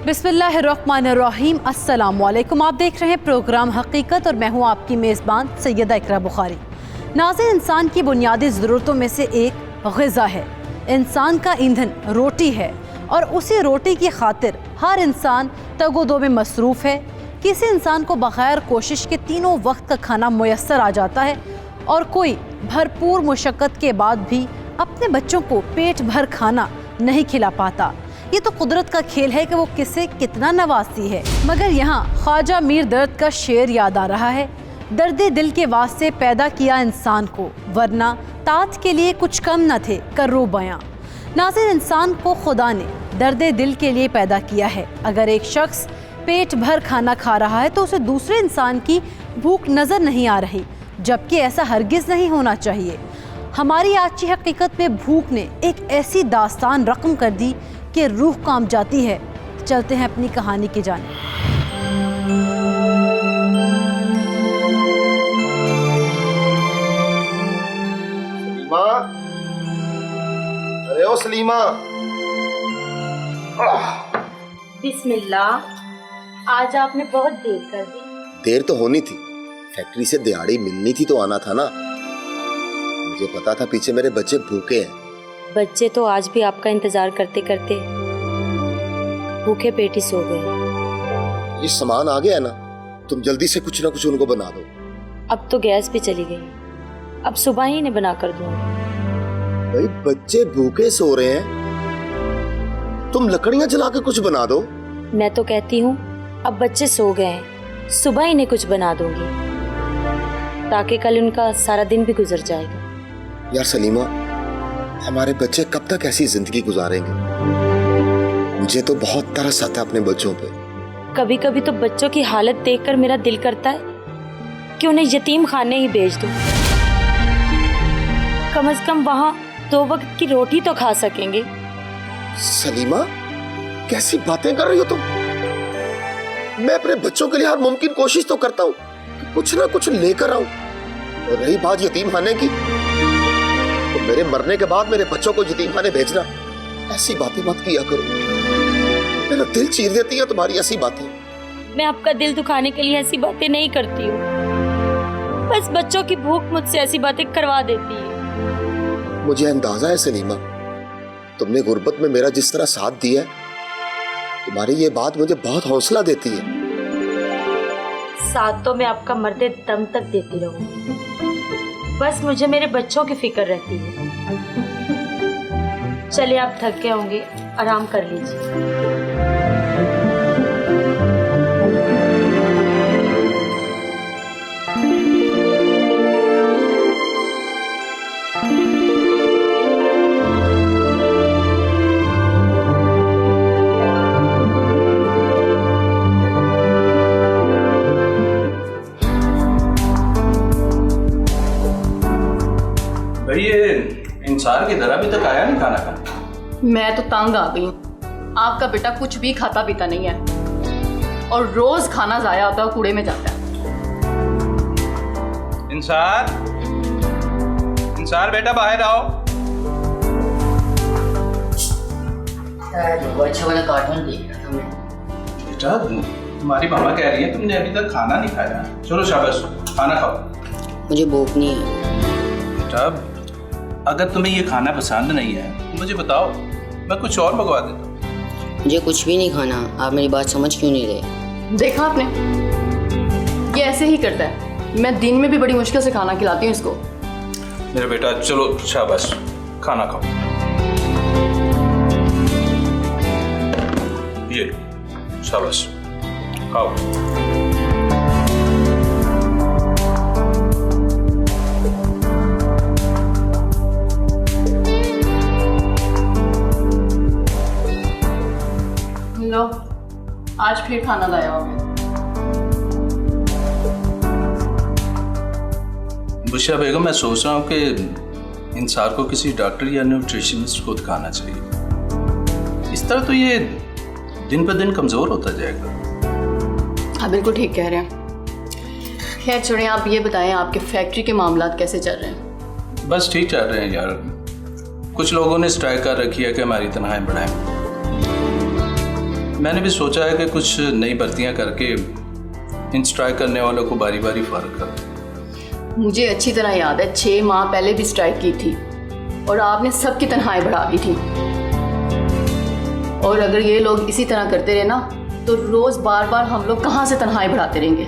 बिस्मिल्लाहिर्रहमानिर्रहीम। अस्सलामुअलैकुम। आप देख रहे हैं प्रोग्राम हकीकत और मैं हूं आपकी मेज़बान सैयदा इकरा बुखारी। नाज़रीन, इंसान की बुनियादी ज़रूरतों में से एक ग़िज़ा है। इंसान का ईंधन रोटी है और उसी रोटी की खातिर हर इंसान तगोदो में मसरूफ़ है। किसी इंसान को बग़ैर कोशिश के तीनों वक्त का खाना मुयस्सर आ जाता है और कोई भरपूर मुशक्क़त के बाद भी अपने बच्चों को पेट भर खाना नहीं खिला पाता। ये तो कुदरत का खेल है कि वो किसे कितना नवाजती है। मगर यहाँ ख्वाजा मीर दर्द का शेर याद आ रहा है, दर्दे दिल के वास्ते पैदा किया इंसान को, वरना तात के लिए कुछ कम न थे कर्रो बयां। नाज़रीन, इंसान को खुदा ने दर्दे दिल के लिए पैदा किया है। अगर एक शख्स पेट भर खाना खा रहा है तो उसे दूसरे इंसान की भूख नज़र नहीं आ रही, जबकि ऐसा हरगिज़ नहीं होना चाहिए। हमारी आज की हकीकत में भूख ने एक ऐसी दास्तान रकम कर दी कि रूह कांप जाती है। चलते हैं अपनी कहानी की जानिब। सलीमा, अरे ओ सलीमा। बिस्मिल्लाह, आज आपने बहुत देर कर दी। देर तो होनी थी, फैक्ट्री से दिहाड़ी मिलनी थी तो आना था ना। मुझे पता था पीछे मेरे बच्चे भूखे हैं। बच्चे तो आज भी आपका इंतजार करते करते भूखे पेट ही सो गए। ये सामान आ गया है ना, तुम जल्दी से कुछ ना कुछ उनको बना दो। अब तो गैस भी चली गई, अब सुबह ही इन्हें बना कर दूंगी। भाई बच्चे भूखे सो रहे हैं, तुम लकड़ियां जला के कुछ बना दो। मैं तो कहती हूँ अब बच्चे सो गए हैं, सुबह इन्हें कुछ बना दूंगी ताकि कल उनका सारा दिन भी गुजर जाएगा। यार सलीमा, हमारे बच्चे कब तक ऐसी जिंदगी गुजारेंगे? मुझे तो बहुत तरस आता है अपने बच्चों पे। कभी कभी तो बच्चों की हालत देखकर मेरा दिल करता है कि उन्हें यतीम खाने ही भेज दूं। कम से कम वहां 2 वक्त की रोटी तो खा सकेंगे। सलीमा, कैसी बातें कर रही हो तुम? मैं अपने बच्चों के लिए हर मुमकिन कोशिश तो करता हूँ कि कुछ ना कुछ लेकर आऊं। और रही बात यतीम खाने की, तो मेरे मरने के बाद मेरे बच्चों को यतीम खाने भेजना, ऐसी बातें मत किया करो। मेरा दिल चीर देती है तुम्हारी ऐसी बातें। मैं आपका दिल दुखाने के लिए ऐसी बातें नहीं करती हूँ, बस बच्चों की भूख मुझसे ऐसी बातें करवा देती है। मुझे अंदाजा है सलीमा, तुमने गुर्बत में मेरा जिस तरह साथ दिया है, तुम्हारी ये बात मुझे बहुत हौसला देती है। साथ तो मैं आपका मरते दम तक देती रहूं, बस मुझे मेरे बच्चों की फिक्र रहती है। चलिए, आप थक गए होंगे, आराम कर लीजिए। इंसान की तरह अभी तक आया नहीं खाना खाने। मैं तो तंग आ गई हूँ। आपका बेटा कुछ भी खाता पीता नहीं है और रोज खाना जाया होता है, कूड़े में जाता है। इंसान बेटा बाहर आओ। अच्छा वाला कार्टून देख रहा था मैं। बेटा, तुम्हारी मामा कह रही है तुमने अभी तक खाना नहीं खाया। चलो शाबाश, खाना खाओ। मुझे भूख नहीं है। बेटा, अगर तुम्हें ये खाना पसंद नहीं है तो मुझे बताओ, मैं कुछ और मंगवा देता हूँ। मुझे कुछ भी नहीं खाना। आप मेरी बात समझ क्यों नहीं रहे? देखा आपने, ये ऐसे ही करता है। मैं दिन में भी बड़ी मुश्किल से खाना खिलाती हूँ इसको। मेरा बेटा, चलो शाबाश, खाना खाओ। ये शाबाश, खाओ। लो, आज फिर खाना लाया हो। बुशरा बेगम, मैं सोच रहा हूँ कि इंसान को किसी डॉक्टर या न्यूट्रिशनिस्ट को दिखाना चाहिए। इस तरह तो ये दिन पर दिन कमज़ोर होता जाएगा। हाँ, बिल्कुल ठीक कह रहे हैं। खैर छोड़ें, आप ये बताएं आपके फैक्ट्री के मामलात कैसे चल रहे हैं? बस ठीक चल रहे हैं यार। कुछ लोगों ने स्ट्राइक कर रखी है कि हमारी तनख्वाहें बढ़ाएं। मैंने भी सोचा है कि कुछ नई भर्तियां करके इन स्ट्राइक करने वालों को बारी बारी फारग कर। मुझे अच्छी तरह याद है 6 माह पहले भी स्ट्राइक की थी और आपने सबकी तनख्वाहें बढ़ा दी थी। और अगर ये लोग इसी तरह करते रहे ना तो रोज बार बार हम लोग कहाँ से तनख्वाहें बढ़ाते रहेंगे।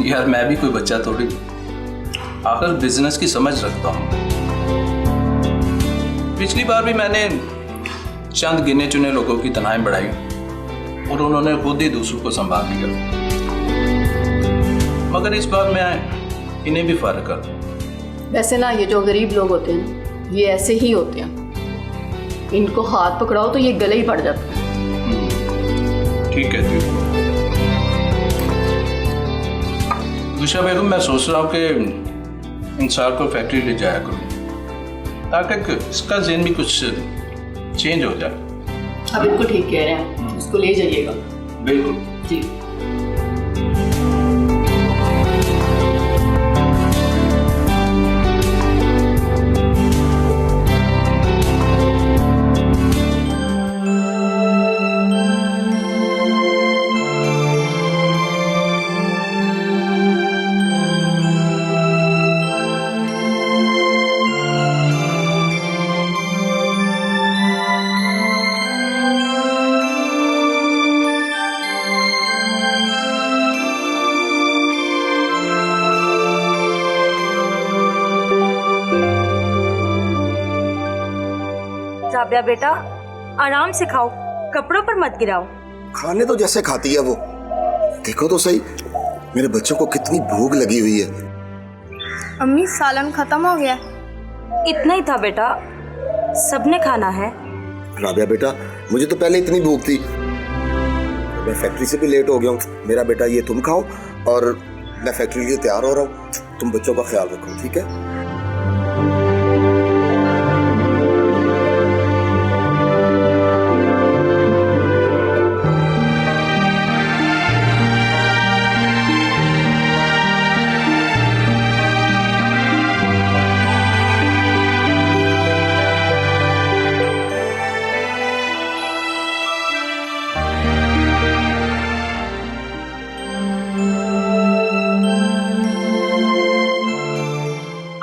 यार मैं भी कोई बच्चा थोड़ी, आखिर बिजनेस की समझ रखता हूँ। पिछली बार भी मैंने चंद गिने चुने लोगों की तनख्वाहें बढ़ाई और उन्होंने खुद ही दूसरों को संभाल लिया, मगर इस बार मैं इन्हें भी फारग कर दूं। वैसे ना ये जो गरीब लोग होते हैं ये ऐसे ही होते हैं, इनको हाथ पकड़ाओ तो ये गले ही पड़ जाते हैं। ठीक है जी। गुशा बेगम, मैं सोच रहा हूँ कि इंसार को फैक्ट्री ले जाया करूँ ताकि इसका ज़हन भी कुछ चेंज हो जाए। आप बिल्कुल ठीक कह रहे हैं, उसको ले जाइएगा। बिल्कुल जी। राबिया बेटा, आराम से खाओ, कपड़ों पर मत गिराओ। खाने तो जैसे खाती है वो, देखो तो सही मेरे बच्चों को कितनी भूख लगी हुई है। अम्मी सालन खत्म हो गया। इतना ही था बेटा, सबने खाना है। राबिया बेटा, मुझे तो पहले इतनी भूख थी, मैं फैक्ट्री से भी लेट हो गया हूँ। मेरा बेटा ये तुम खाओ और मैं फैक्ट्री के लिए तैयार हो रहा हूँ। तुम बच्चों का ख्याल रखो, ठीक है?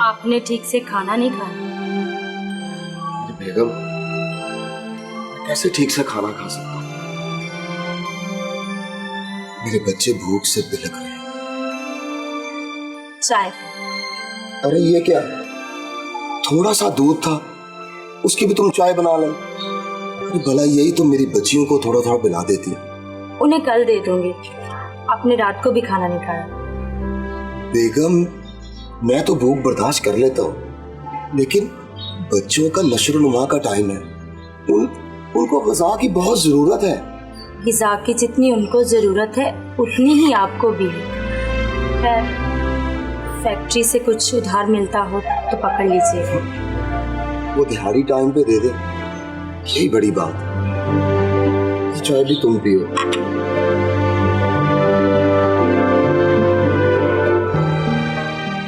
आपने ठीक से खाना नहीं खाया। बेगम, कैसे ठीक से खाना खा सकता हूँ? मेरे बच्चे भूख से बिलख रहे हैं। चाय। अरे ये क्या, थोड़ा सा दूध था, उसकी भी तुम चाय बना लो। अरे भला यही तो मेरी बच्चियों को थोड़ा थोड़ा पिला देती है। उन्हें कल दे दूंगी, आपने रात को भी खाना नहीं खाया। बेगम, मैं तो भूख बर्दाश्त कर लेता हूँ, लेकिन बच्चों का नशो-नुमा का टाइम है, उनको ग़िज़ा की बहुत ज़रूरत है। ग़िज़ा की जितनी उनको ज़रूरत है उतनी ही आपको भी है। खैर, फैक्ट्री से कुछ उधार मिलता हो तो पकड़ लीजिए। वो दिहाड़ी टाइम पे दे दे, यही बड़ी बात। ये चाय भी तुम पियो।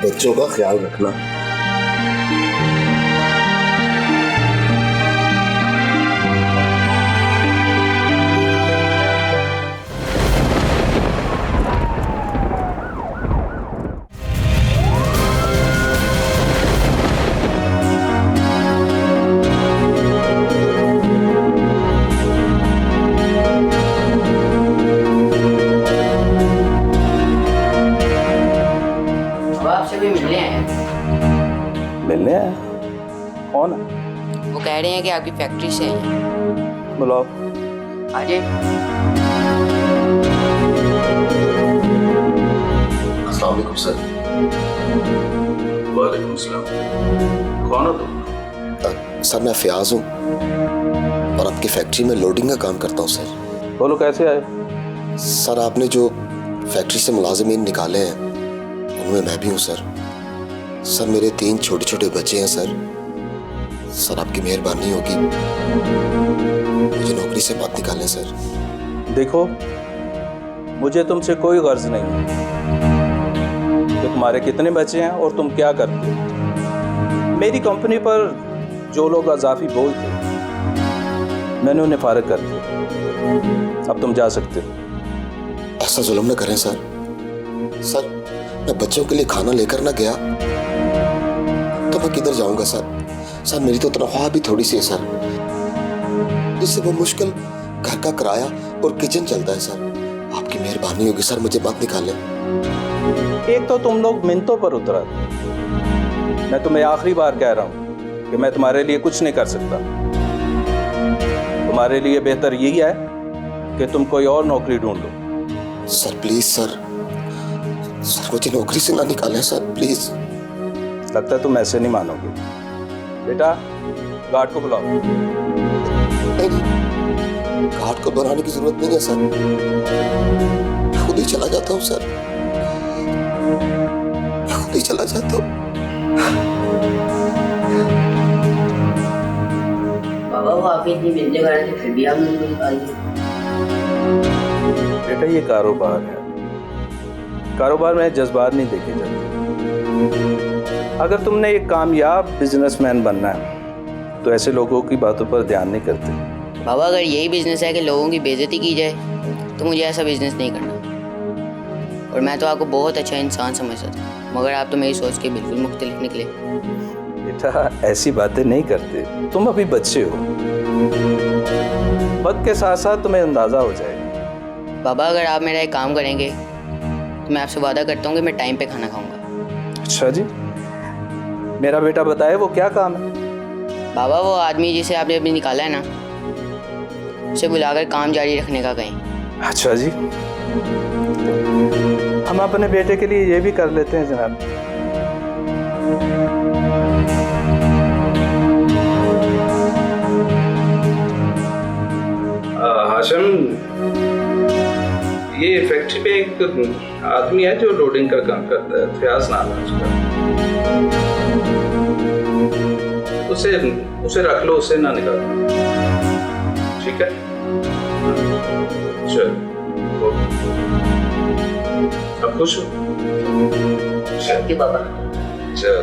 बच्चों का ख्याल रखना। मिलने आया? कौन है? वो कह रहे हैं कि आपकी फैक्ट्री से हैं। बुलाओ। आ जाइए। अस्सलाम वालेकुम सर। वालेकुम अस्सलाम। कौन हो तुम? सर मैं फयाज हूँ और आपकी फैक्ट्री में लोडिंग का काम करता हूँ सर। बोलो कैसे आए? सर आपने जो फैक्ट्री से मुलाजिमीन निकाले हैं उनमें मैं भी हूँ सर। सर मेरे 3 छोटे छोटे बच्चे हैं सर। सर आपकी मेहरबानी होगी, मुझे नौकरी से मत निकालें सर। देखो, मुझे तुमसे कोई गर्ज नहीं कि तुम्हारे कितने बच्चे हैं और तुम क्या करते हो। मेरी कंपनी पर जो लोग अजाफी बोझ थे मैंने उन्हें फारिग कर दिया। अब तुम जा सकते हो। ऐसा जुल्म न करें सर। सर, मैं बच्चों के लिए खाना लेकर ना गया तो मैं किधर जाऊंगा सर? सर, मेरी तो तनख्वाह भी थोड़ी सी है सर, जिससे वो मुश्किल घर का किराया और किचन चलता है सर। आपकी मेहरबानी होगी सर, मुझे मत निकालें। एक तो तुम लोग मिन्नतों पर उतरा। मैं तुम्हें आखिरी बार कह रहा हूं कि मैं तुम्हारे लिए कुछ नहीं कर सकता। तुम्हारे लिए बेहतर यही है कि तुम कोई और नौकरी ढूंढ लो। सर प्लीज सर, मुझे नौकरी से ना निकालें सर, प्लीज। लगता है तुम ऐसे नहीं मानोगे। बेटा, गार्ड को बुलाओ। नहीं, गार्ड को बुलाने की जरूरत नहीं है सर, खुद ही चला जाता हूँ सर, खुद ही चला जाता हूँ। बाबा वो आप इतनी मिलने वाले थे, फिर भी आप नहीं मिल पाई। बेटा, ये कारोबार है। कारोबार में जज्बात नहीं देखे जाते। अगर तुमने एक कामयाब बिजनेसमैन बनना है तो ऐसे लोगों की बातों पर ध्यान नहीं करते। बाबा अगर यही बिजनेस है कि लोगों की बेइज्जती की जाए तो मुझे ऐसा बिजनेस नहीं करना। और मैं तो आपको बहुत अच्छा इंसान समझता था, मगर आप तो मेरी सोच के बिल्कुल मुख्तलिफ निकले। बेटा, ऐसी बातें नहीं करते। तुम अभी बच्चे हो। वक्त के साथ साथ तुम्हें अंदाजा हो जाएगा। बाबा अगर आप मेरा एक काम करेंगे तो मैं आपसे वादा करता हूँ कि मैं टाइम पे खाना खाऊंगा। अच्छा जी, मेरा बेटा बताए वो क्या काम है? बाबा वो आदमी जिसे आपने अभी निकाला है ना, उसे बुलाकर काम जारी रखने का कहें। अच्छा जी, हम अपने बेटे के लिए ये भी कर लेते हैं जनाब। हाशिम, ये फैक्ट्री में एक आदमी है जो लोडिंग का काम करता है, फयाज नाम है उसका। उसे रख लो, उसे ना निकालो, ठीक है? चल, अब खुश हो? थैंक यू बाबा। चल।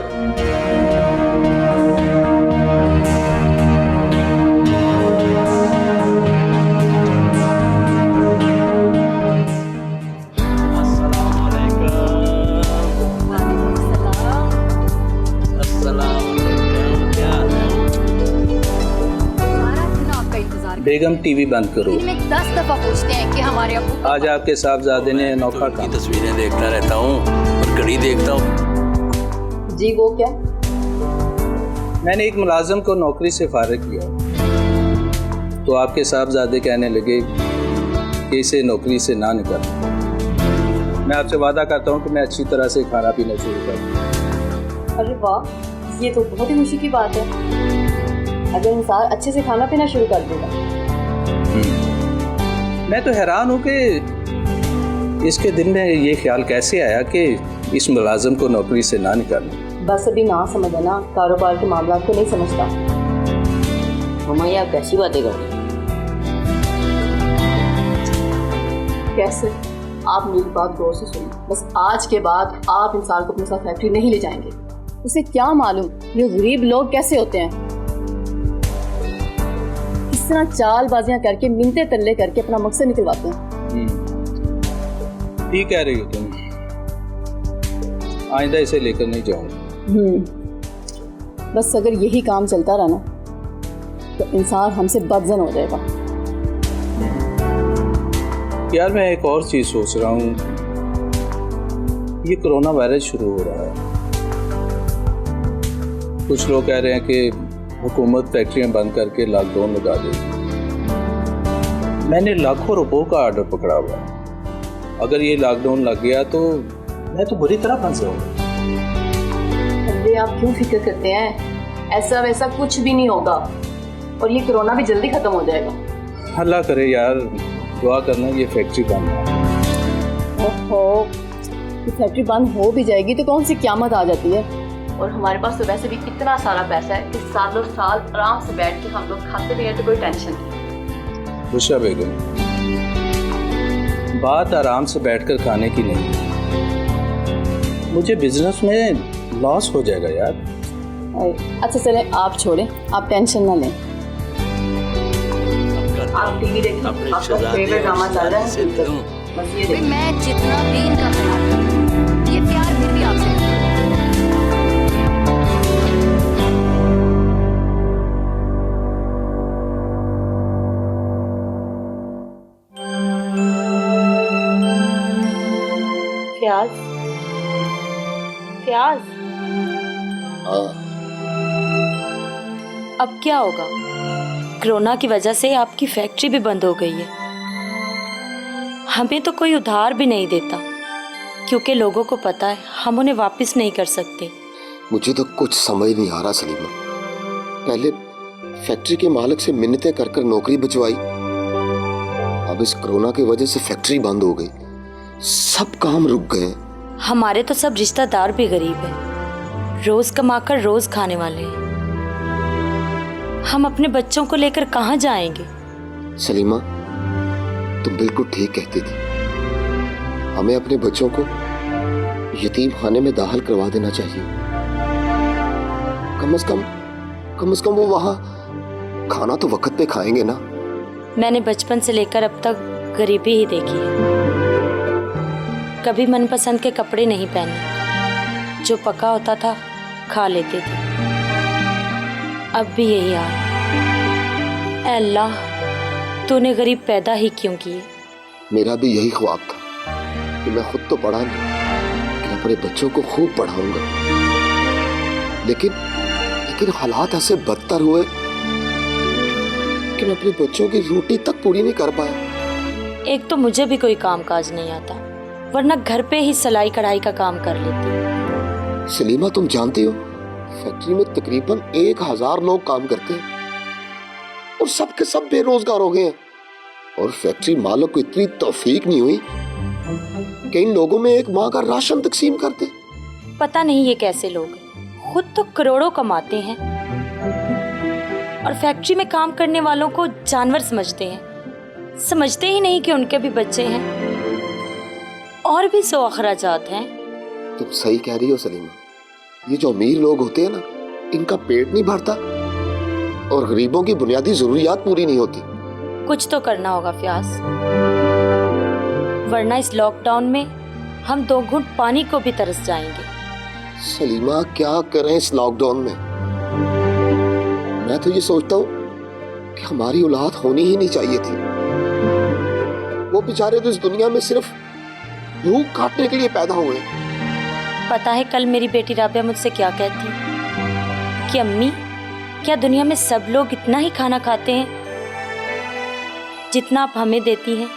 बेगम, टीवी बंद करो। में 10 दफा पूछते हैं कि हमारे अब्बू आज आपके साहबजादे ने अनोखा काम। तस्वीरें देखता रहता हूँ और घड़ी देखता हूँ। जी वो क्या? मैंने एक मुलाजिम को नौकरी से फारिग किया तो आपके साहबजादे कहने लगे कि इसे नौकरी से ना निकाल। मैं आपसे वादा करता हूँ कि मैं अच्छी तरह से खाना पीना शुरू कर दूँ। अरे वाह, ये तो बहुत ही खुशी की बात है अगर इंसान अच्छे से खाना पीना शुरू कर देगा। मैं तो हैरान हूँ कि इसके दिल में ये ख्याल कैसे आया कि इस मुलाजिम को नौकरी से ना निकालना। बस अभी ना समझ ना, कारोबार के मामला को नहीं समझता। मम्मा ये आप कैसी बातें कर रही हैं? कैसे? आप मेरी बात गौर से सुनिए। बस आज के बाद आप इंसान को अपने साथ फैक्ट्री नहीं ले जाएंगे। उसे क्या मालूम ये गरीब लोग कैसे होते हैं, किस तरह चालबाजियां करके मिन्नतें तल्ले करके अपना मकसद निकलवाते हैं। ठीक कह रही हो तुम, आइंदा इसे लेकर नहीं जाऊंगा। बस अगर यही काम चलता रहा ना तो इंसान हमसे बदजन हो जाएगा। यार मैं एक और चीज सोच रहा हूँ, ये कोरोना वायरस शुरू हो रहा है। कुछ लोग कह रहे हैं कि हुकूमत फैक्ट्रियां बंद करके लॉकडाउन लगा देगी। मैंने लाखों रुपयों का ऑर्डर पकड़ा हुआ है। अगर ये लॉकडाउन लग गया तो मैं तो बुरी तरह फंस जाऊंगा। अरे आप क्यों फिक्र करते हैं? ऐसा वैसा कुछ भी नहीं होगा और ये कोरोना भी जल्दी खत्म हो जाएगा। अल्लाह करे यार, दुआ करना ये फैक्ट्री बंद हो। ओहो, ये फैक्ट्री बंद हो भी जाएगी तो कौन सी क़यामत आ जाती है। और हमारे पास तो वैसे भी इतना सारा पैसा है कि सालों साल आराम से बैठ के हम लोग खाते भी हैं तो कोई टेंशन नहीं। बुशरा बेगम, बात आराम से बैठकर खाने की नहीं, मुझे बिजनेस में लॉस हो जाएगा यार। अच्छा चलें, आप छोड़ें, आप टेंशन ना लें। आप टीवी देखिए, अपने आपका शहजादे फेवरेट ड्रामा चल रहा से है। मिलूं। बस ये देखिए। मैं जितना भी इनका प्यार करूं, ये प्यार फिर भी आपसे नहीं। फ्याज, फ्याज, हाँ, अब क्या होगा? कोरोना की वजह से आपकी फैक्ट्री भी बंद हो गई है। हमें तो कोई उधार भी नहीं देता, क्योंकि लोगों को पता है हम उन्हें वापस नहीं कर सकते। मुझे तो कुछ समझ नहीं आ रहा सलीमा। पहले फैक्ट्री के मालिक से मिन्नतें कर कर नौकरी बचवाई, अब इस कोरोना की वजह से फैक्ट्री बंद हो गई, सब काम रुक गए। हमारे तो सब रिश्तेदार भी गरीब हैं, रोज कमाकर रोज खाने वाले हैं। हम अपने बच्चों को लेकर कहाँ जाएंगे? सलीमा, तुम बिल्कुल ठीक कहती थी। हमें अपने बच्चों को यतीम खाने में दाखिल करवा देना चाहिए। कम से कम वो वहाँ खाना तो वक्त पे खाएंगे ना। मैंने बचपन से लेकर अब तक गरीबी ही देखी है। कभी मनपसंद के कपड़े नहीं पहने, जो पका होता था खा लेते थे। अब भी यही हाल है। ऐ अल्लाह, तूने गरीब पैदा ही क्यों किए? मेरा भी यही ख्वाब था कि मैं खुद तो पढ़ा नहीं, कि अपने बच्चों को खूब पढ़ाऊंगा, लेकिन हालात ऐसे बदतर हुए कि मैं अपने बच्चों की रोटी तक पूरी नहीं कर पाया। एक तो मुझे भी कोई काम काज नहीं आता, वरना घर पे ही सिलाई कढ़ाई का काम कर लेती। सलीमा, तुम जानती हो फैक्ट्री में तकरीबन 1000 लोग काम करते हैं और सब के सब बेरोजगार हो गए हैं। और फैक्ट्री मालिक को इतनी तौफीक नहीं हुई कि इन लोगों में एक माह का राशन तकसीम करते। पता नहीं ये कैसे लोग हैं, खुद तो करोड़ों कमाते हैं और फैक्ट्री में काम करने वालों को जानवर समझते हैं। समझते ही नहीं कि उनके भी बच्चे हैं और भी सौ अखराजात हैं। तुम सही कह रही हो सलीमा। ये जो अमीर लोग होते हैं ना, इनका पेट नहीं भरता और गरीबों की बुनियादी जरूरियात पूरी नहीं होती। कुछ तो करना होगा फ्याज, वरना इस लॉकडाउन में हम 2 घूंट पानी को भी तरस जाएंगे। सलीमा, क्या करें इस लॉकडाउन में? मैं तो ये सोचता हूँ कि हमारी औलाद होनी ही नहीं चाहिए थी। वो बेचारे तो इस दुनिया में सिर्फ भूख काटने के लिए पैदा हुए। पता है कल मेरी बेटी राबिया मुझसे क्या कहती कि अम्मी, क्या दुनिया में सब लोग इतना ही खाना खाते हैं जितना आप हमें देती हैं?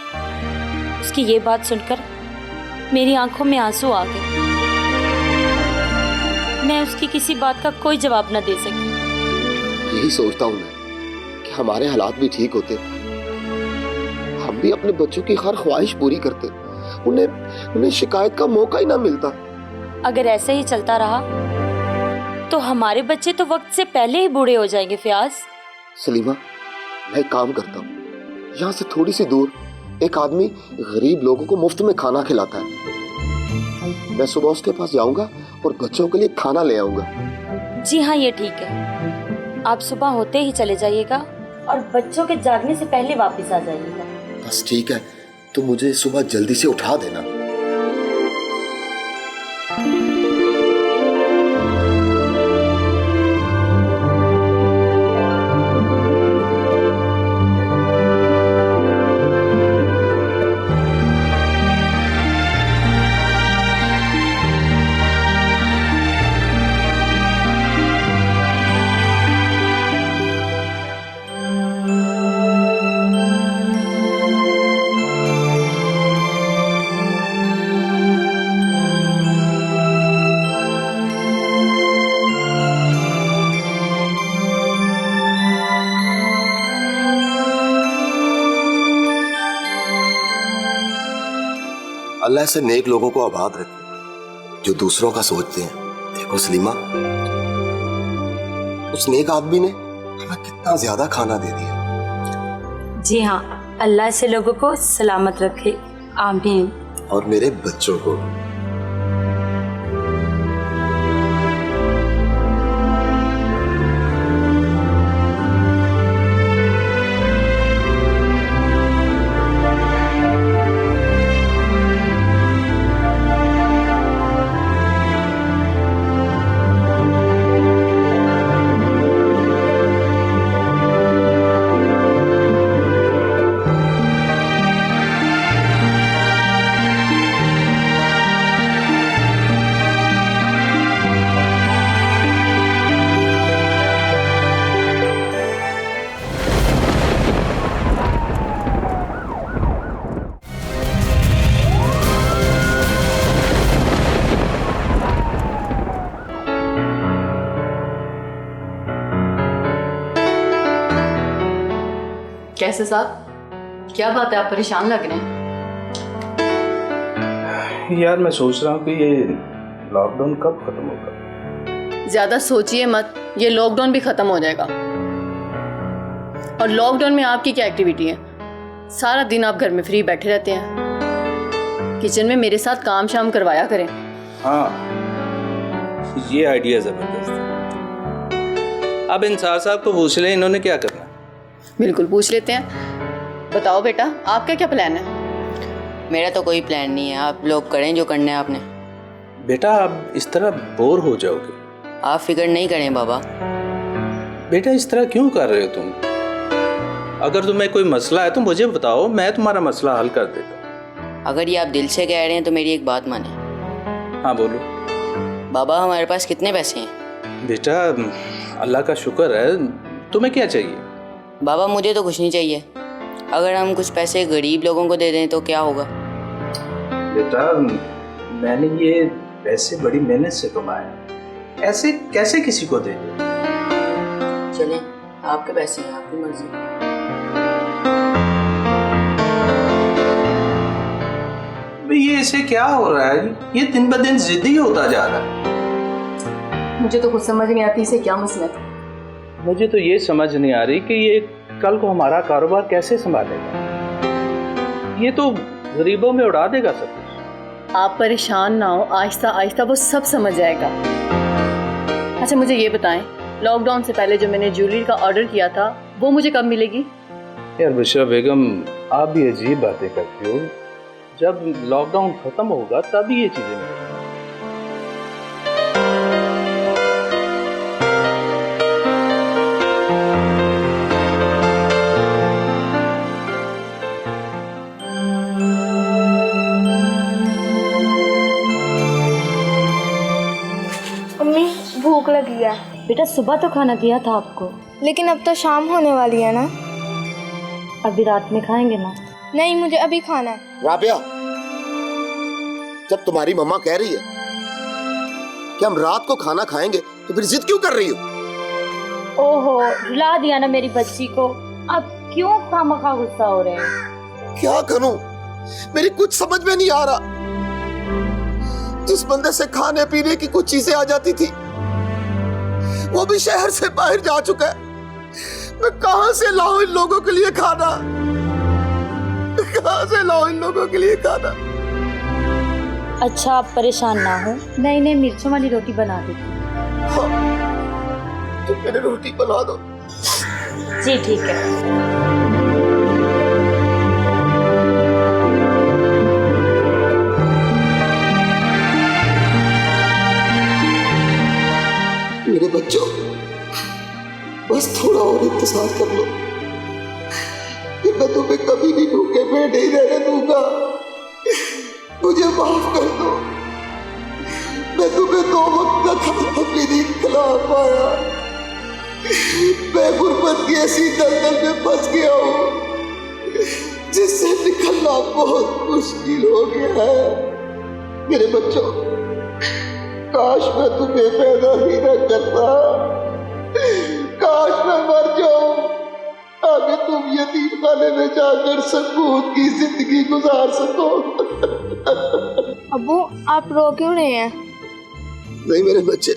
उसकी ये बात सुनकर मेरी आंखों में आंसू आ गए। मैं उसकी किसी बात का कोई जवाब न दे सकी। यही सोचता हूँ मैं कि हमारे हालात भी ठीक होते, हम भी अपने बच्चों की हर ख्वाहिश पूरी करते, उन्हें शिकायत का मौका ही ना मिलता। अगर ऐसे ही चलता रहा तो हमारे बच्चे तो वक्त से पहले ही बूढ़े हो जाएंगे फ्याज। सलीमा, मैं एक काम करता हूँ, यहाँ से थोड़ी सी दूर एक आदमी गरीब लोगों को मुफ्त में खाना खिलाता है। मैं सुबह उसके पास जाऊंगा और बच्चों के लिए खाना ले आऊंगा। जी हाँ, ये ठीक है। आप सुबह होते ही चले जाइएगा और बच्चों के जागने से पहले वापस आ जाइएगा। बस ठीक है, तो मुझे सुबह जल्दी से उठा देना। अल्लाह ऐसे नेक लोगों को आबाद रखे जो दूसरों का सोचते हैं। देखो सलीमा, उस नेक आदमी ने हमें कितना ज्यादा खाना दे दिया। जी हाँ, अल्लाह से लोगों को सलामत रखे, आमीन। और मेरे बच्चों को। कैसे साहब, क्या बात है, आप परेशान लग रहे हैं? यार मैं सोच रहा हूँ कि ये लॉकडाउन कब खत्म होगा। ज्यादा सोचिए मत, ये लॉकडाउन भी खत्म हो जाएगा। और लॉकडाउन में आपकी क्या एक्टिविटी है? सारा दिन आप घर में फ्री बैठे रहते हैं। किचन में मेरे साथ काम शाम करवाया करें। हाँ, ये आइडिया जबरदस्त है। अब इंसार साहब को पूछ लें इन्होंने क्या करना। बिल्कुल पूछ लेते हैं। बताओ बेटा, आपका क्या प्लान है? मेरा तो कोई प्लान नहीं है, आप लोग करें जो करना है आपने। बेटा आप इस तरह बोर हो जाओगे। आप फिक्र नहीं करें बाबा। बेटा इस तरह क्यों कर रहे हो तुम? अगर तुम्हें कोई मसला है तो मुझे बताओ, मैं तुम्हारा मसला हल कर देता हूँ। अगर ये आप दिल से कह रहे हैं तो मेरी एक बात माने। हाँ बोलो। बाबा हमारे पास कितने पैसे हैं? बेटा अल्लाह का शुक्र है। तुम्हें क्या चाहिए? बाबा मुझे तो कुछ नहीं चाहिए। अगर हम कुछ पैसे गरीब लोगों को दे दें तो क्या होगा? बेटा मैंने ये पैसे बड़ी मेहनत से कमाए, ऐसे कैसे किसी को दे दो? चलें, आपके पैसे हैं, आपकी मर्जी। ये इसे क्या हो रहा है? ये दिन ब दिन जिद्दी होता जा रहा है। मुझे तो कुछ समझ नहीं आती इसे क्या मसला है। मुझे तो ये समझ नहीं आ रही कि ये कल को हमारा कारोबार कैसे संभालेगा। ये तो गरीबों में उड़ा देगा सब कुछ। आप परेशान ना हो, आहिस्ता आहिस्ता वो सब समझ जाएगा। अच्छा मुझे ये बताएं, लॉकडाउन से पहले जो मैंने ज्वेलरी का ऑर्डर किया था वो मुझे कब मिलेगी? यार बुशरा बेगम, आप भी अजीब बातें करती हो। जब लॉकडाउन खत्म होगा तभी ये चीजें मिलेंगी। अम्मी भूख लगी है। बेटा सुबह तो खाना दिया था आपको। लेकिन अब तो शाम होने वाली है ना। अभी रात में खाएंगे ना? नहीं, मुझे अभी खाना है। राबिया, जब तुम्हारी मम्मा कह रही है कि हम रात को खाना खाएंगे तो फिर जिद क्यों कर रही हो? ओहो, रुला दिया ना मेरी बच्ची को। अब क्यों खामखा गुस्सा हो रहे हैं? क्या करूं, मेरी कुछ समझ में नहीं आ रहा। जिस बंदे से खाने पीने की कुछ चीजें आ जाती थी वो भी शहर से बाहर जा चुका है। मैं कहां से लाऊं इन लोगों के लिए खाना? कहां से लाऊं इन लोगों के लिए खाना? अच्छा आप परेशान ना हो, मैं इन्हें मिर्चों वाली रोटी बना देती हूँ। हाँ, तुम मेरे रोटी बना दो। जी ठीक है। मेरे बच्चों, बस थोड़ा और इंतजार कर लो, फिर मैं तुम्हें कभी भी भूखे पेट नहीं रहने दूंगा। मुझे माफ कर दो। मैं तुम्हें 2 वक्त का खाना भी नहीं खिला पाया। मैं गुर्बत की ऐसी दलदल में फंस गया हूँ जिससे निकलना बहुत मुश्किल हो गया है। मेरे बच्चों, काश मैं तुम्हें पैदा ही न करता। काश मैं मर जाऊं, आगे तुम यतीम खाने में जाकर सकून की जिंदगी गुजार सको। अब्बू आप रो क्यों रहे हैं? नहीं मेरे बच्चे,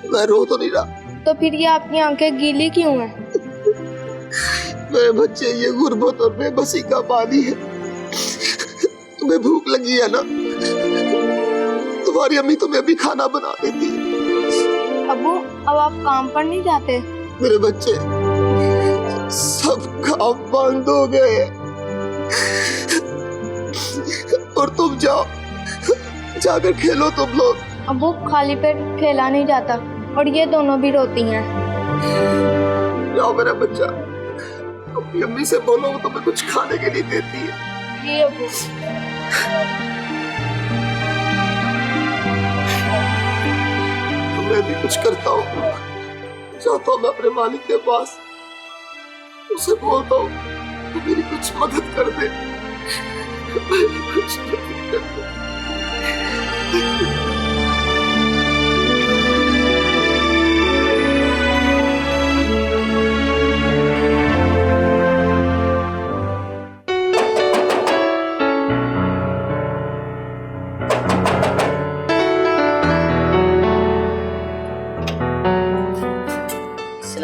मैं रो तो नहीं रहा। तो फिर ये आपकी आंखें गीली क्यों हैं? मेरे बच्चे, ये गुर्बत और बेबसी का पानी है। तुम्हें भूख लगी है ना, तुम्हारी अम्मी तुम्हें अभी खाना बना देती है। अब्बू अब आप काम पर नहीं जाते? मेरे बच्चे, सब काम बंद हो गए और तुम जाओ, जाकर खेलो तुम लोग। अब्बू खाली पेट खेला नहीं जाता और ये दोनों भी रोती हैं। जाओ मेरा बच्चा, अपनी अम्मी से बोलो वो तुम्हें कुछ खाने के लिए देती है। जी अब्बू। मैं भी कुछ करता हूँ, जाता हूँ मैं अपने मालिक के पास, उसे बोलता हूँ तो मेरी कुछ मदद कर दे, मेरी कुछ मदद कर दे।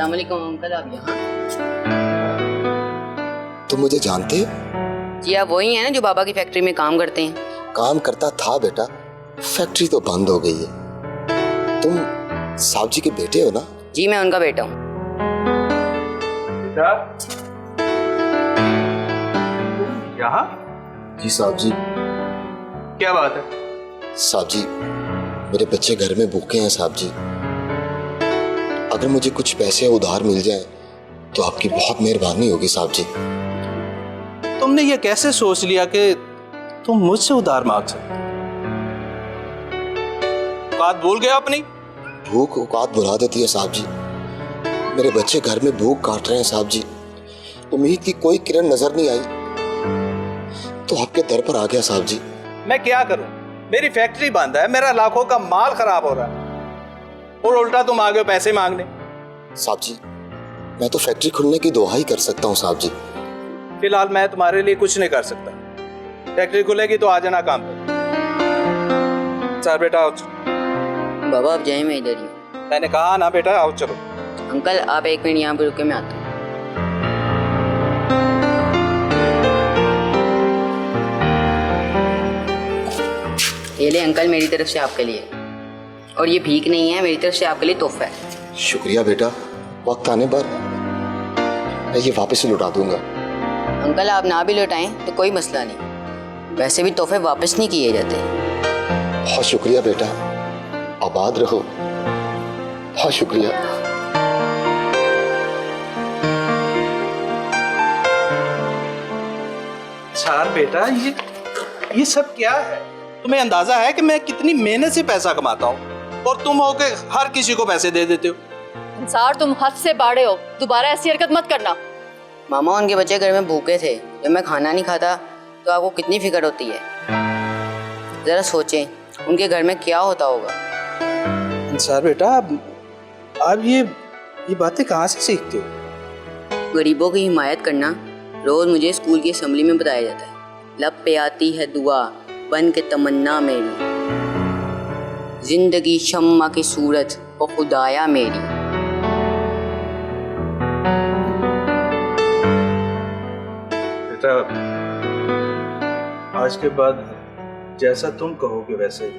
अस्सलाम वालेकुम अंकल, आप यहाँ? तुम मुझे जानते हो? जी आप वही हैं ना जो बाबा की फैक्ट्री में काम करते हैं? काम करता था बेटा, फैक्ट्री तो बंद हो गई है। तुम साहब जी के बेटे हो ना? जी मैं उनका बेटा हूँ। यहाँ? जी साहब जी। क्या बात है? साहब जी, मेरे बच्चे घर में भूखे हैं साहब जी। अगर मुझे कुछ पैसे उधार मिल जाए तो आपकी बहुत मेहरबानी होगी साहब जी। तुमने ये कैसे सोच लिया कि तुम मुझसे उधार मांग सकते? बात भूल गया अपनी? भूख औकात बुला देती है साहब जी। मेरे बच्चे घर में भूख काट रहे हैं साहब जी। उम्मीद की कोई किरण नजर नहीं आई तो आपके दर पर आ गया साहब जी। मैं क्या करूं? मेरी फैक्ट्री बंद है, मेरा लाखों का माल खराब हो रहा है और उल्टा तुम आ गए पैसे मांगने। साहब जी, मैं तो फैक्ट्री खुलने की दुआ ही कर सकता हूँ साहब जी। फिलहाल मैं तुम्हारे लिए कुछ नहीं कर सकता। फैक्ट्री खुलेगी तो आ जाना काम पे। सर बेटा आओ। बाबा आप जाए, मैं इधर ही हूँ। मैंने कहा ना बेटा आओ चलो। अंकल आप 1 मिनट यहाँ पे रुके, मैं आता हूँ। ये ले अंकल, मेरी तरफ से आपके लिए, और ये भीख नहीं है, मेरी तरफ से आपके लिए तोहफा है। शुक्रिया बेटा, वक्त आने पर मैं ये वापस लौटा दूंगा। अंकल आप ना भी लौटाएं तो कोई मसला नहीं, वैसे भी तोहफे वापस नहीं किए जाते। बहुत शुक्रिया बेटा, आबाद रहो। बहुत शुक्रिया। सर बेटा ये सब क्या है? तुम्हें अंदाजा है कि मैं कितनी मेहनत से पैसा कमाता हूँ और तुम हो के हर किसी को पैसे दे देते हो? अंसार तुम हद से बाड़े हो, दोबारा ऐसी हरकत मत करना। मामा उनके बच्चे घर में भूखे थे, जब मैं खाना नहीं खाता तो आपको कितनी फिक्र होती है। जरा सोचें उनके घर में क्या होता होगा। सर बेटा आप ये बातें कहाँ से सीखते हो? गरीबों की हिमायत करना रोज मुझे स्कूल की असेंबली में बताया जाता है। लब पे आती है दुआ बन के तमन्ना मेरी, जिंदगी शम्मा की सूरत ओ खुदाया मेरी। बेटा आज के बाद जैसा तुम कहोगे वैसे ही।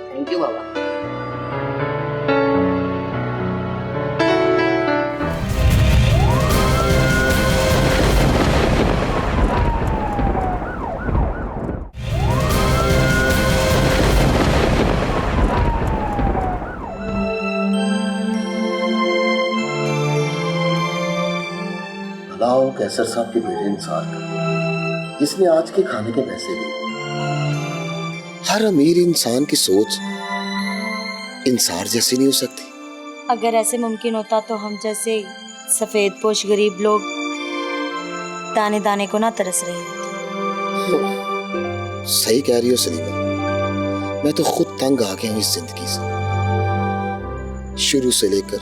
थैंक यू बाबा। बताओ कैसर साहब के बेटे इंसार का, जिसने आज के खाने के पैसे दिए। हर अमीर इंसान की सोच इंसार जैसी नहीं हो सकती। अगर ऐसे मुमकिन होता तो हम जैसे सफेद पोश गरीब लोग दाने दाने को ना तरस रहे होते। सही कह रही हो सलीमा, मैं तो खुद तंग आ गया हूँ इस जिंदगी से। शुरू से लेकर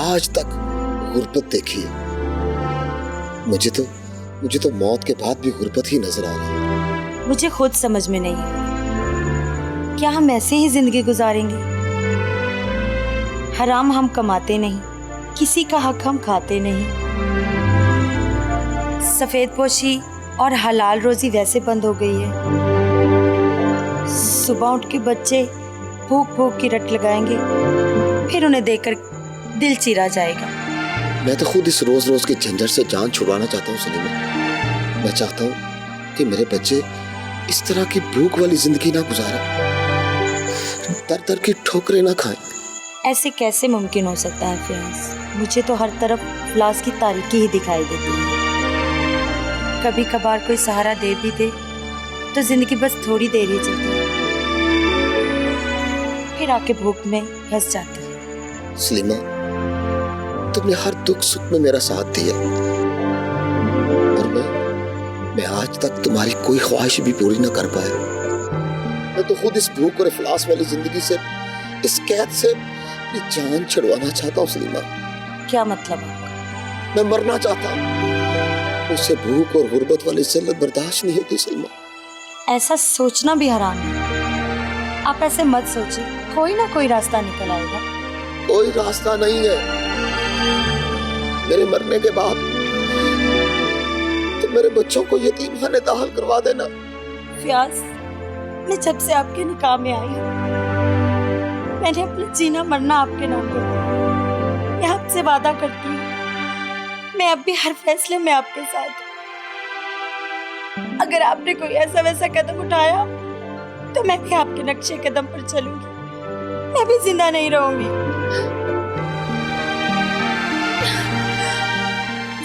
आज तक गुर्बत देखी है। मुझे तो मौत के बाद भी गुर्बत ही नजर आ रही है। मुझे खुद समझ में नहीं है, क्या हम ऐसे ही जिंदगी गुजारेंगे? हराम हम कमाते नहीं, किसी का हक हम खाते नहीं। सफेद पोशी और हलाल रोजी वैसे बंद हो गई है। सुबह उठ के बच्चे भूख भूख की रट लगाएंगे, फिर उन्हें देखकर दिल चीरा जाएगा। मैं तो खुद इस रोज रोज के झंझट से जान छुड़वाना चाहता हूँ सलीमा। मैं चाहता हूँ कि मेरे बच्चे इस तरह की भूख वाली जिंदगी ना गुजारें, दर दर की ठोकरें ना खाएं। ऐसे कैसे मुमकिन हो सकता है फियाज? मुझे तो हर तरफ इफ्लास की तारीकी ही दिखाई देती है। कभी कभार कोई सहारा दे भी दे तो जिंदगी बस थोड़ी देर ही चलती है, फिर आके भूख में फंस जाती है। सलीमा, तुमने हर दुख सुख में मेरा साथ दिया और मैं आज तक तुम्हारी कोई ख्वाहिश भी पूरी न कर पाया। मैं तो खुद इस भूख और इफ्लास वाली जिंदगी से, इस कैद से अपनी जान छुड़वाना चाहता हूँ सलीमा। क्या मतलब है? मैं मरना चाहता हूँ। मुझसे भूख और गुर्बत वाली जिल्लत बर्दाश्त नहीं होती सलीमा। ऐसा सोचना भी हराम है। आप ऐसे मत सोचिए, कोई ना कोई रास्ता निकल आएगा। कोई रास्ता नहीं है। मेरे मरने के बाद तो मेरे बच्चों को यतीमखाने दाखिल करवा देना। फयाज, मैं जब से आपके निकाह में आई हूँ मैंने अपना जीना मरना आपके नाम पे। मैं आपसे वादा करती हूँ मैं अब भी हर फैसले में आपके साथ हूँ। अगर आपने कोई ऐसा वैसा कदम उठाया तो मैं भी आपके नक्शे कदम पर चलूंगी, मैं भी जिंदा नहीं रहूंगी।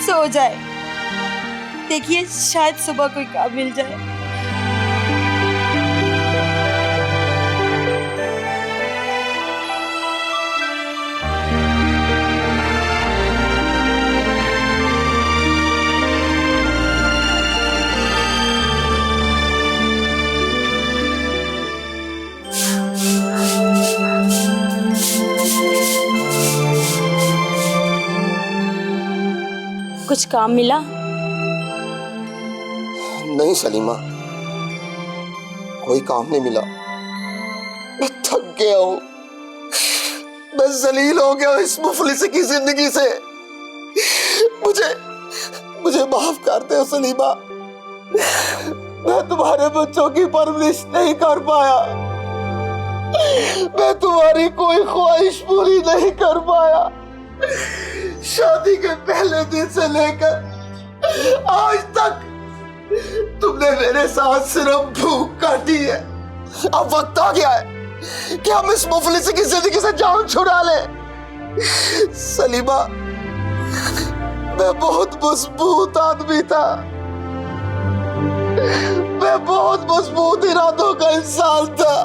सो जाए, देखिए शायद सुबह कोई काम मिल जाए। कुछ काम मिला? नहीं सलीमा, कोई काम नहीं मिला। मैं थक गया हूं, मैं जलील हो गया इस मुफलिस की जिंदगी से। मुझे माफ कर दो सलीमा, मैं तुम्हारे बच्चों की परवरिश नहीं कर पाया, मैं तुम्हारी कोई ख्वाहिश पूरी नहीं कर पाया। शादी के पहले दिन से लेकर आज तक तुमने मेरे साथ सिर्फ भूख काटी है। अब वक्त आ गया है कि हम इस मुफलिस की जिंदगी से जान छुड़ा लें। सलीमा, मैं बहुत मजबूत आदमी था, मैं बहुत मजबूत इरादों का इंसान था,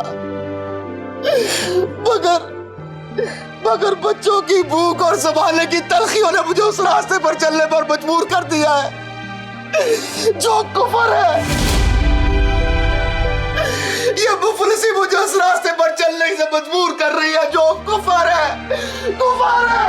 मगर बच्चों की भूख और संभालने की तलखियों ने मुझे उस रास्ते पर चलने पर मजबूर कर दिया है जो कुफर है। ये मुफलिसी मुझे उस रास्ते पर चलने से मजबूर कर रही है जो कुफर है, कुफर है।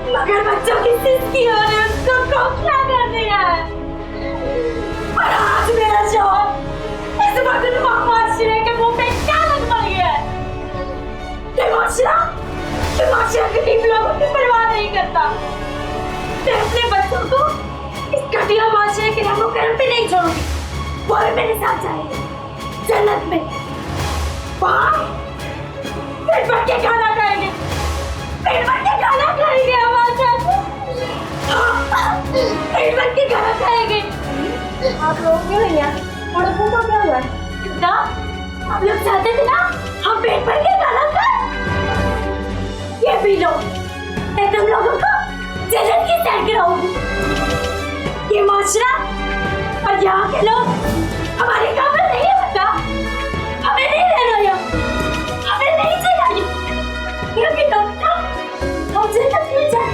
मगर बच्चों की सिस्कियों ने उसको खोखला कर दिया है। और आज मेरा जॉब इस वक्त माशरे के मुंह पे क्या लग पड़ गया है? माशरा गरीब लोगों की परवाह नहीं करता। मैं अपने बच्चों को इस घटिया माशरे के रंगों करम पे नहीं छोड़ूंगी। वो भी मेरे साथ जाएंगे जन्नत में। वहाँ पेट भर के खाना खाएंगे, पेट भर के खाना खाएंगे हमारे साथ, पेट भर के खाना खाएंगे। आप लोग क्यों भैया? और को क्या हुआ? ना आप लोग चाहते थे ना हम पेट भर के खाना खाएं? ये पी लो, मैं तुम लोगों को जन्नत की सैर कराऊंगी। ये माशरा और यहाँ के लोग हमारे काम में नहीं होता। हमें नहीं रहना यहाँ, हमें नहीं चाहिए क्योंकि डॉक्टर हम जन्नत में जाए।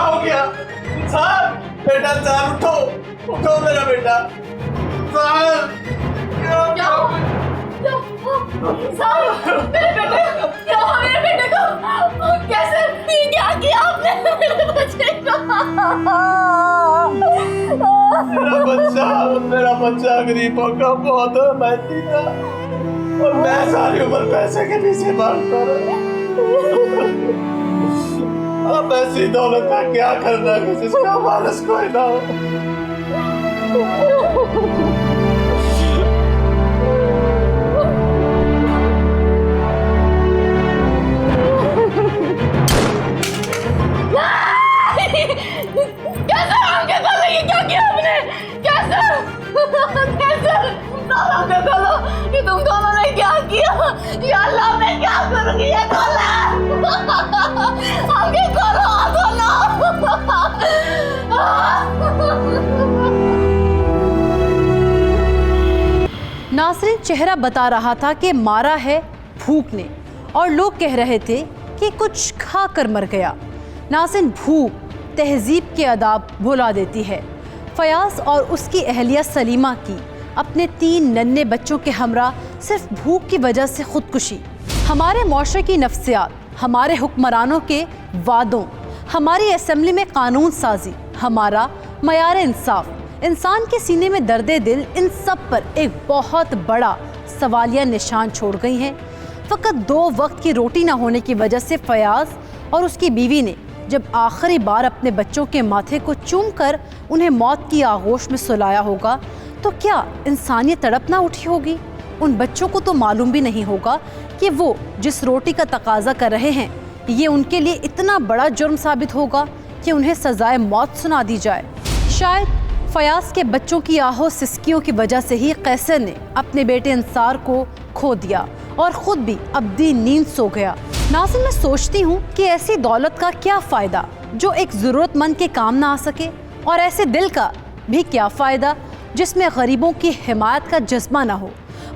हो गया? इंसान, बेटा इंसान उठो, उठो मेरा बेटा। इंसान, मेरे बेटे, क्या हुआ मेरे बेटे को? कैसे? क्या किया आपने मेरे बच्चे को? मेरा बच्चा गरीबों का बहुत मेहनती था और मैं सारी उम्र पैसे के पीछे भागता रहा। अब ऐसी दौलत का क्या करना कि जिसका वारिस कोई ना हो। कैसे आंखें खोल रही है? क्या किया आपने? कैसे? आंखें खोलो, ये तुम दोनों ने क्या किया? या अल्लाह, मैं क्या करूंगी? ये खोलो, आंखें खोलो, नासरीन, चेहरा बता रहा था कि मारा है भूख ने और लोग कह रहे थे कि कुछ खा कर मर गया। नासरीन, भूख तहजीब के आदाब भुला देती है। फयाज और उसकी अहलिया सलीमा की अपने 3 नन्हे बच्चों के हमरा सिर्फ भूख की वजह से खुदकुशी। हमारे मुआशरे की नफ्सियात, हमारे हुक्मरानों के वादों, हमारी असम्बली में कानून साजी, हमारा मयार इंसाफ, इंसान के सीने में दर्दे दिल, इन सब पर एक बहुत बड़ा सवालिया निशान छोड़ गई हैं। फ़कत 2 वक्त की रोटी ना होने की वजह से फयाज और उसकी बीवी ने जब आखिरी बार अपने बच्चों के माथे को चूमकर उन्हें मौत की आगोश में सुलाया होगा तो क्या इंसानियत तड़प ना उठी होगी? उन बच्चों को तो मालूम भी नहीं होगा कि वो जिस रोटी का तकाजा कर रहे हैं ये उनके लिए इतना बड़ा जुर्म साबित होगा कि उन्हें सजाए मौत सुना दी जाए। शायद फयाज के बच्चों की आहो सिसकियों की वजह से ही कैसर ने अपने बेटे अंसार को खो दिया और ख़ुद भी अब्दी नींद सो गया। नाज़िन, मैं सोचती हूँ कि ऐसी दौलत का क्या फ़ायदा जो एक ज़रूरतमंद के काम ना आ सके, और ऐसे दिल का भी क्या फ़ायदा जिसमें गरीबों की हिमायत का जज्बा ना हो।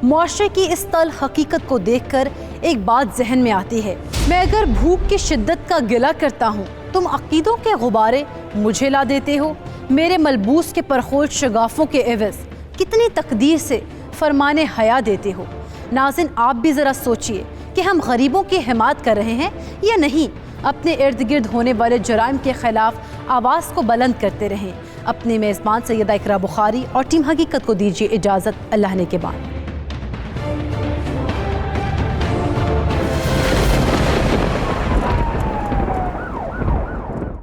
मुआशरे की इस तल हकीकत को देखकर एक बात जहन में आती है, मैं अगर भूख की शिद्दत का गिला करता हूँ तुम अकीदों के गुब्बारे मुझे ला देते हो। मेरे मलबूस के परखोज शगाफों के एवज़ कितनी तकदीर से फरमाने हया देते हो। नाज़िन, आप भी ज़रा सोचिए कि हम गरीबों की हिमायत कर रहे हैं या नहीं। अपने इर्द गिर्द होने वाले जराइम के ख़िलाफ़ आवाज़ को बुलंद करते रहें। अपने मेज़बान सैयदा इकरा बुखारी और टीम हकीकत को दीजिए इजाज़त। अल्लाह ने के बाद।